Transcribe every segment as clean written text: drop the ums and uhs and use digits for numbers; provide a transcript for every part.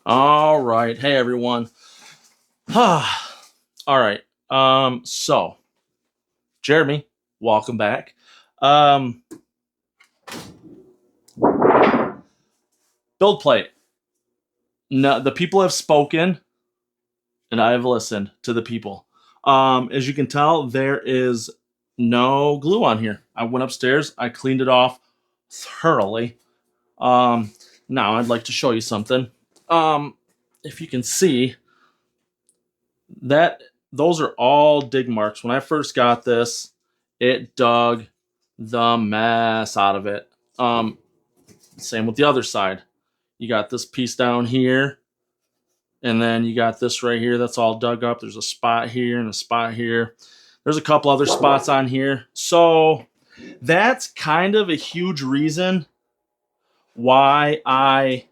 All right. Hey everyone. All right. So Jeremy, welcome back. Um Build plate. No, the people have spoken and I have listened to the people. As you can tell, there is no glue on here. I went upstairs, I cleaned it off thoroughly. Um Now I'd like to show you something. If you can see that those are all dig marks. When I first got this, it dug the mess out of it. Same with the other side. You got this piece down here, and then you got this right here that's all dug up. There's a spot here and a spot here. There's a couple other spots on here. So that's kind of a huge reason why I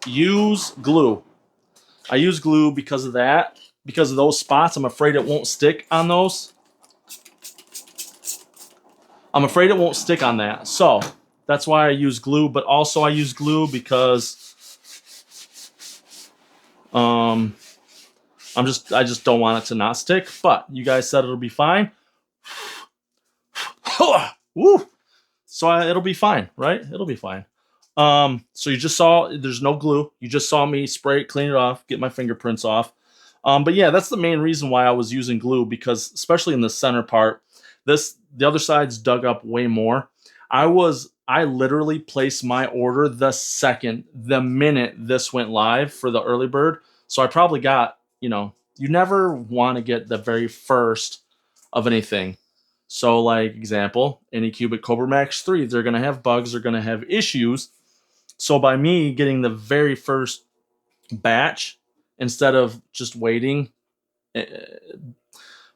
use glue. I use glue because of that. Because of those spots, I'm afraid it won't stick on those. I'm afraid it won't stick on that. So that's why I use glue, but also I use glue because I just don't want it to not stick. But you guys said it'll be fine. Woo! So it'll be fine, right? It'll be fine. So you just saw there's no glue. You just saw me spray it, clean it off, get my fingerprints off. But yeah, that's the main reason why I was using glue, because especially in the center part, the other side's dug up way more. I literally placed my order the minute this went live for the early bird. So I probably got, you never want to get the very first of anything. So like example, Anycubic Cobra Max 3, they're going to have bugs, they're going to have issues. So by me getting the very first batch instead of just waiting, but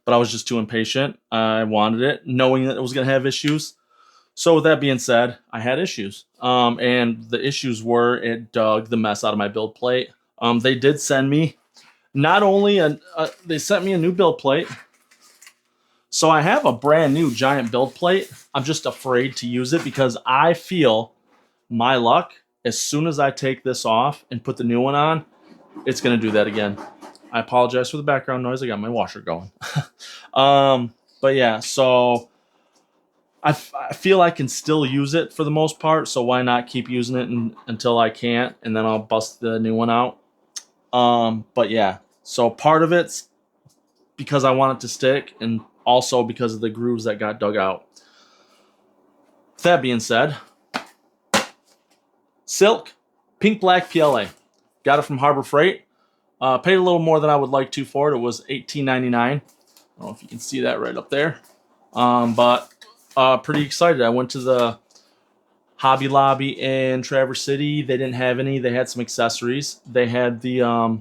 I was just too impatient. I wanted it, knowing that it was going to have issues. So with that being said, I had issues, and the issues were it dug the mess out of my build plate. They did send me not only they sent me a new build plate, so I have a brand new giant build plate. I'm just afraid to use it because I feel my luck. As soon as I take this off and put the new one on, it's going to do that again. I apologize for the background noise. I got my washer going. But yeah, so I feel I can still use it for the most part. So why not keep using it until I can't, and then I'll bust the new one out. But yeah, so part of it's because I want it to stick, and also because of the grooves that got dug out. That being said, Silk Pink Black PLA. Got it from Harbor Freight. Paid a little more than I would like to for it. It was $18.99. I don't know if you can see that right up there. But pretty excited. I went to the Hobby Lobby in Traverse City. They didn't have any. They had some accessories. They had that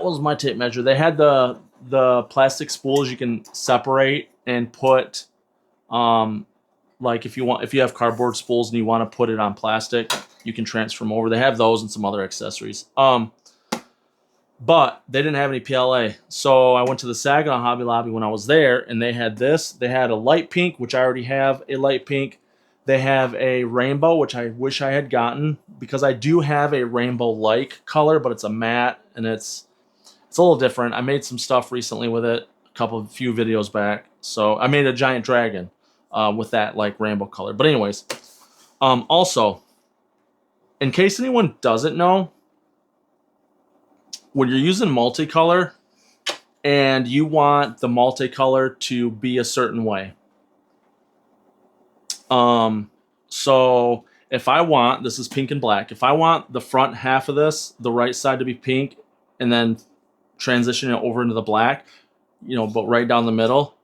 was my tape measure. They had the plastic spools you can separate and put like if you have cardboard spools and you want to put it on plastic, you can transfer them over. They have those and some other accessories. But they didn't have any PLA. So I went to the Saginaw Hobby Lobby when I was there, and they had this. They had a light pink, which I already have a light pink. They have a rainbow, which I wish I had gotten, because I do have a rainbow-like color, but it's a matte, and it's a little different. I made some stuff recently with it, a few videos back. So I made a giant dragon with that like rainbow color. But anyways, also, in case anyone doesn't know, when you're using multicolor and you want the multicolor to be a certain way. So if I want, this is pink and black. If I want the front half of this, the right side to be pink, and then transition it over into the black, but right down the middle,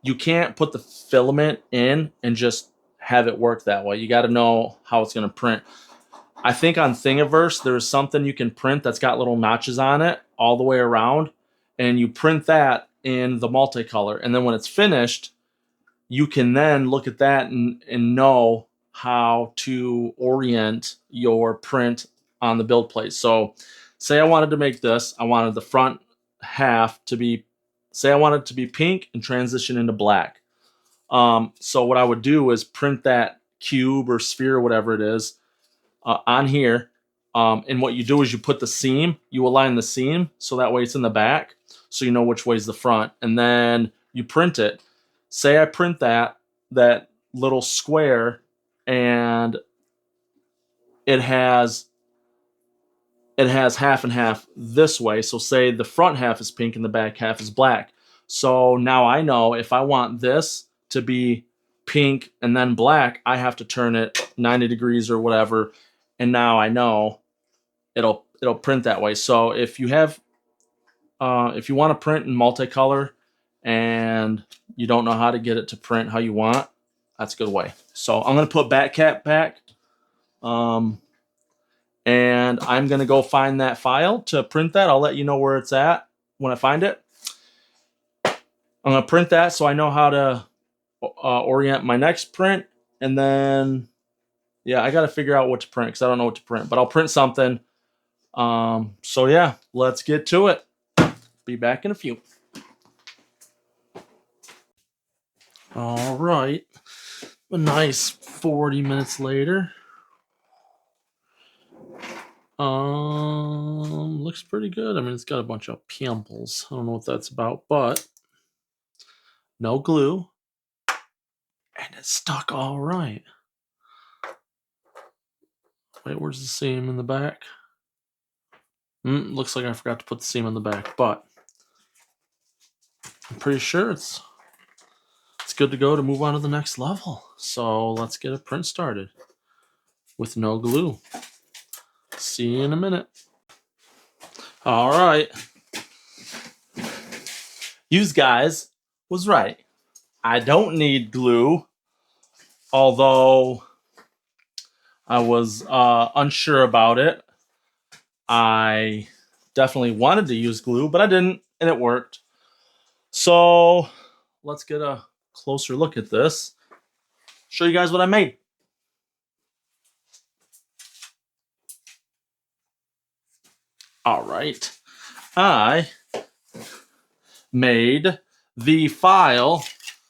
you can't put the filament in and just have it work that way. You got to know how it's going to print. I think on Thingiverse, there's something you can print that's got little notches on it all the way around, and you print that in the multicolor. And then when it's finished, you can then look at that and know how to orient your print on the build plate. So say I wanted to make this, I wanted the front half to be, say I wanted it to be pink and transition into black. So what I would do is print that cube or sphere or whatever it is on here. And what you do is you put the seam, you align the seam so that way it's in the back, so you know which way is the front, and then you print it. Say I print that little square, and it has half and half this way. So say the front half is pink and the back half is black. So now I know if I want this to be pink and then black, I have to turn it 90 degrees or whatever. And now I know it'll print that way. So if you have, if you want to print in multicolor and you don't know how to get it to print how you want, that's a good way. So I'm going to put Batcat back. And I'm going to go find that file to print that. I'll let you know where it's at when I find it. I'm going to print that so I know how to orient my next print. And then, yeah, I got to figure out what to print because I don't know what to print. But I'll print something. So, yeah, let's get to it. Be back in a few. All right. A nice 40 minutes later. Looks pretty good. I mean, it's got a bunch of pimples. I don't know what that's about, but no glue. And it's stuck all right. Wait, where's the seam in the back? Looks like I forgot to put the seam in the back, but I'm pretty sure it's good to go to move on to the next level. So let's get a print started with no glue. See you in a minute. All right. You guys was right. I don't need glue, although I was unsure about it. I definitely wanted to use glue, but I didn't, and it worked. So let's get a closer look at this. Show you guys what I made. All right. I made the file.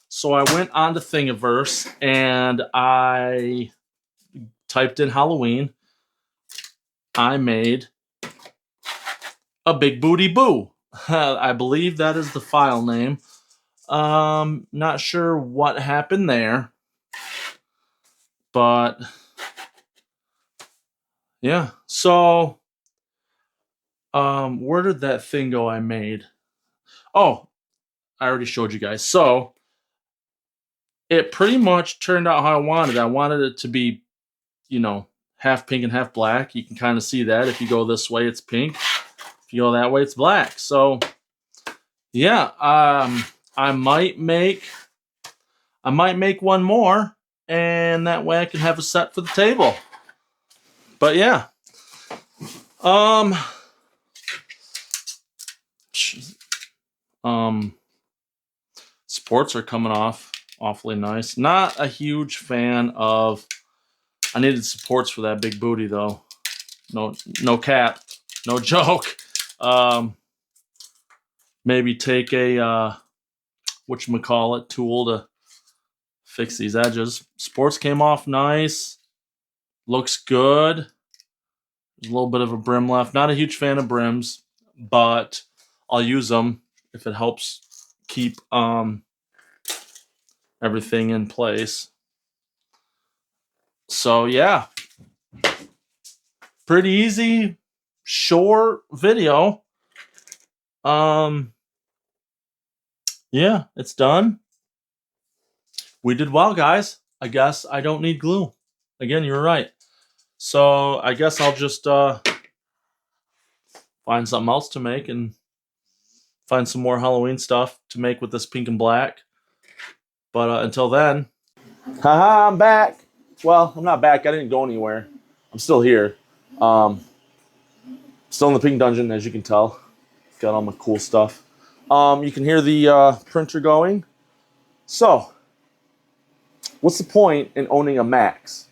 So I went on to Thingiverse and I typed in Halloween. I made a Big Booty Boo. I believe that is the file name. Not sure what happened there. But yeah. So where did that thing go I made? Oh, I already showed you guys. So it pretty much turned out how I wanted. I wanted it to be, you know, half pink and half black. You can kind of see that. If you go this way, it's pink. If you go that way, it's black. So yeah, I might make one more, and that way I can have a set for the table. But yeah. Supports are coming off awfully nice. Not a huge fan of. I needed supports for that big booty though. No cap, no joke. Maybe take a whatchamacallit tool to fix these edges. Supports came off nice. Looks good. There's a little bit of a brim left. Not a huge fan of brims, but I'll use them if it helps keep everything in place. So yeah, pretty easy, short video. Yeah, it's done. We did well, guys. I guess I don't need glue. Again, you were right. So I guess I'll just find something else to make and find some more Halloween stuff to make with this pink and black. But until then, haha, I'm back. Well, I'm not back. I didn't go anywhere. I'm still here. Still in the pink dungeon, as you can tell. Got all my cool stuff. You can hear the printer going. So, what's the point in owning a Max?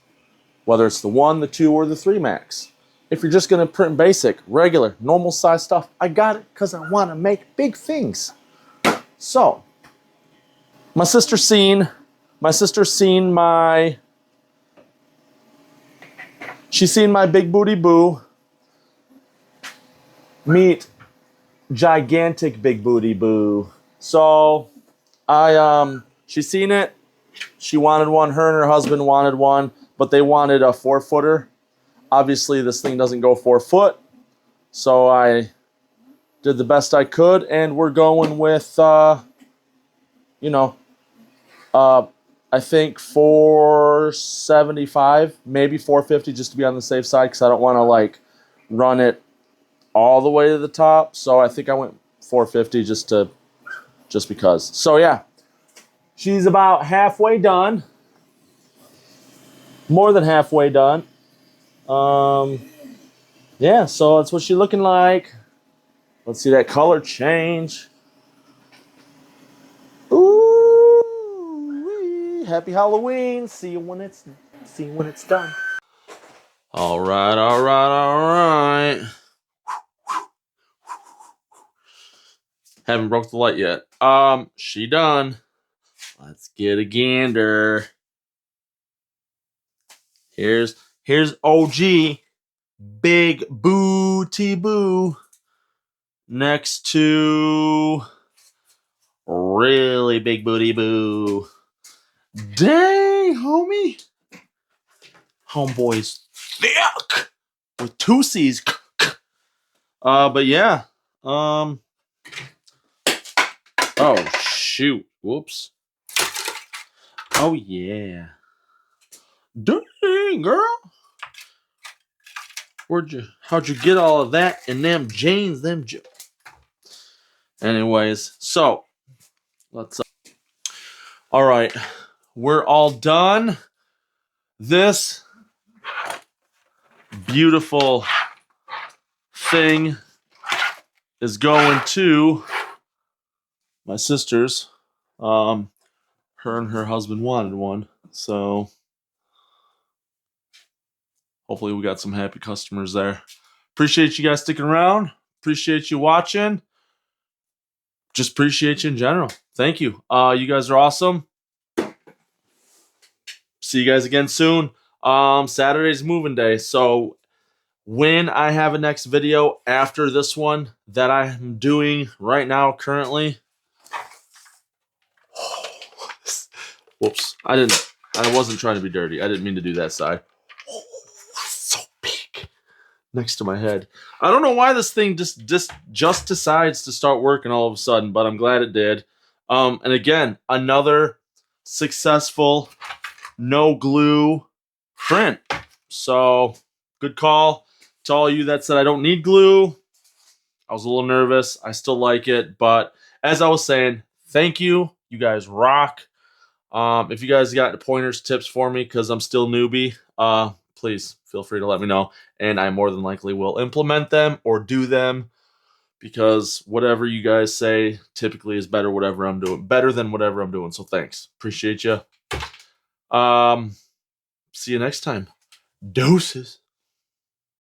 Whether it's the 1, the 2, or the 3 Max. If you're just going to print basic, regular, normal size stuff, I got it because I want to make big things. So, my sister's seen my She's seen my big booty boo meet gigantic big booty boo. So she's seen it. She wanted one. Her and her husband wanted one, but they wanted a 4-footer. Obviously, this thing doesn't go 4 foot, so I did the best I could, and we're going with, I think 475, maybe 450, just to be on the safe side, because I don't want to like run it all the way to the top. So I think I went 450 just because. So yeah, she's about halfway done, more than halfway done. Yeah, so that's what she's looking like. Let's see that color change. Ooh, happy Halloween. See you when it's done. All right. Haven't broke the light yet. She done. Let's get a gander. Here's OG Big Booty Boo next to really Big Booty Boo. Dang, homie. Homeboy's thick with 2 C's. But yeah. Oh shoot. Whoops. Oh yeah. Dang, girl. How'd you get all of that in them jeans, Anyways, so let's all right. We're all done. This beautiful thing is going to my sister's. Her and her husband wanted one, so hopefully we got some happy customers there. Appreciate you guys sticking around. Appreciate you watching. Just appreciate you in general. Thank you. You guys are awesome. See you guys again soon. Saturday's moving day, so when I have a next video after this one that I'm doing right now currently. Whoops. I wasn't trying to be dirty. I didn't mean to do that side. So big next to my head. I don't know why this thing just decides to start working all of a sudden, but I'm glad it did. And again, another successful no glue print. So good call to all you that said I don't need glue. I was a little nervous. I still like it, but as I was saying, thank you. You guys rock. If you guys got pointers, tips for me, because I'm still newbie, please feel free to let me know, and I more than likely will implement them or do them, because whatever you guys say typically is better than whatever I'm doing. So thanks. Appreciate you. See you next time. Doses.